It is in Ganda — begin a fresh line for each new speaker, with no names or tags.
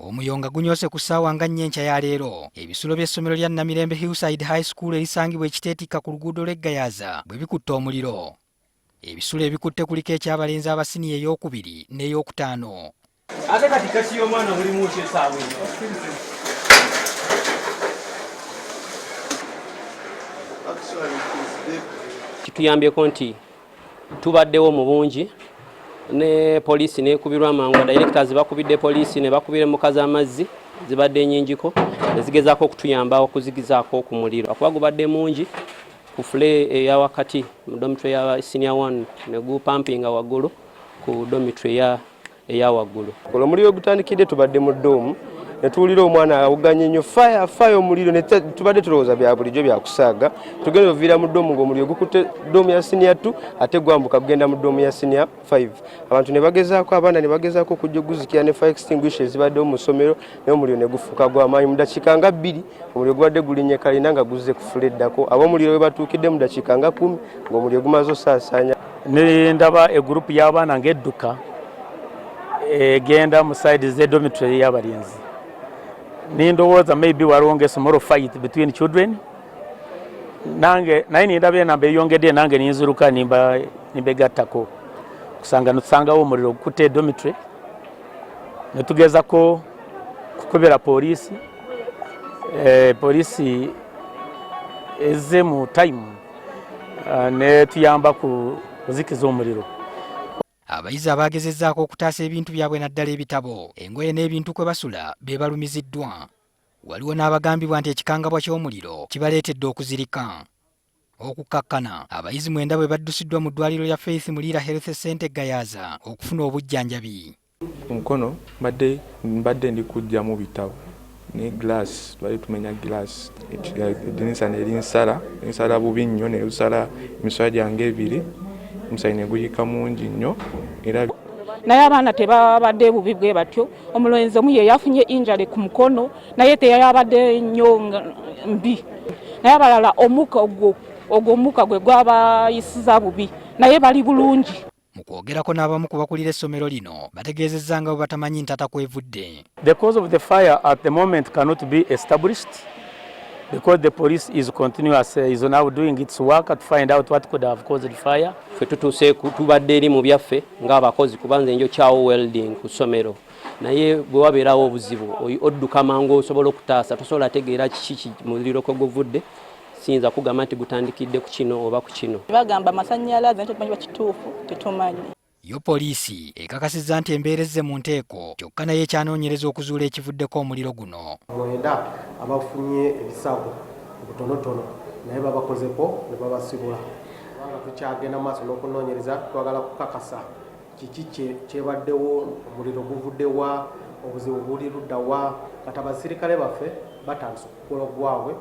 Omuyonga gunyose ku ssaawa nga 4 enkya ya leero. Ebisulo by'essomero lya Namirembe Hillside High School erisangibwa ekiteetikka ku luguudo lw'e Gayaza bwe bikutte omuliro. Ebisulo ebikutte kuliko eky'abalenzi abasiniya ey'okubiri n'ey'okutaano.
Ate kati kasi y'omwana mulimu ki essaawa eno?
Kituyambyeko nti tubaddewo mu bungi ne poliisi nekubirwa amangu, directors bakubidde poliisi ne bakubira emmoka z'amazzi zibadde ennyingiko ne zigezaako okutuyamba okuzigizaako ku muliro. Akuba gubadde mungi ku fule eya wakati mu dormitory ya senior 1 ne gupampinga waggulu ku dormitory eya waggulu.
Omuliro gutandikidde tubadde mu doomu ne tuwulira omwana awuganye nnyo fire omuliro ne tubadde tulowooza bya bulijjo byakusaaga. Tugenda oviira mu doomu ng'omuliro gukutte doomu ya senior 2 ate gwambuka kugenda mu doomu ya senior 5. Abantu ne bagezaako, abaana ne bagezaako okujja okuzikira ne fire extinguisher zibaddewo mu ssomero naye omuliro ne gufuuka gw'amaanyi. Mu dakiika nga 2 omuliro gubadde gulinnya kalina nga guzze ku fule eddako. Ab'omuliro we batuukidde mu dakiika nga 10 ng'omuliro gumaze osaasaanya.
Ne ndaba egurupu y'abaana ng'edduka egenda mu side z'edormitory y'abalenzi. Nindowooza maybe waliwo a small fight between children. Naye nindaba enamba eyongedde nange ninziruka nimbegattako kusanga nusangawo omuliro gukutte edormitory ne tugezako kukubira poliisi. Poliisi ezze mu time ne tuyamba kuzikiza omuliro.
Abayizi abagezezzaako okutaasa ebintu byabwe naddala ebitabo, engoye n'ebintu kwe basula be balumiziddwa. Waliwo n'abagambibwa nti ekikangabwa ky'omuliro kibaleetedde okuzirika. Okukkakkana, abayizi 9 bwe baddusiddwa mu ddwaliro lya Faith Mulira Health Centre Gayaza okufuna obujjanjabi.
Mukono mbadde ndi kujja mu bitabo ne glass, bali tumenya glass. Edinisa ne linsala bubi nnyo ne lusala emiswala gyange ebiri. Musaine guyika mungi nnyo era
naye abaana tebabadde bubi bwe batyo. Omulenzi omu ye yafunye injury ku mukono naye teyabadde nnyo mbi, naye abalala omuka gwe gwabayisiza bubi naye bali bulungi.
Mu kwogerako n'abamu ku bakulira essomero lino bategeezezza nga bwe batamanyi ntata kwevudde.
The cause of the fire at the moment cannot be established because the police is now doing its work to find out what could have caused the fire.
Ffe tutuuse tubadde eri mu byaffe ng'abakozi kubanze njo kyawo welding ku ssomero, naye bwe wabeerawo obuzibu odduka mangu osobola okutaasa, tosobola tegeera kiki muliro kwe guvudde. Siyinza kugamba nti gutandikidde ku kino oba ku kino.
Bagamba amasannyalaze nti tumanyi bakituufu tetumanyi.
Yo poliisi ekakasizza nti embeera ezze mu nteeko kyokka naye ekyanoonyereza okuzuula ekivuddeko omuliro guno.
Mwenda abafunye ebisago obutonotono naye babakozeko ne babasibula. Kubanga tukyagenda maaso n'okunoonyereza, twagala kukakasa kiki kyebaddewo, omuliro guvuddewa, obuzibu buli luddawa. Kati abasirikale baffe batandise okukola ogwabwe.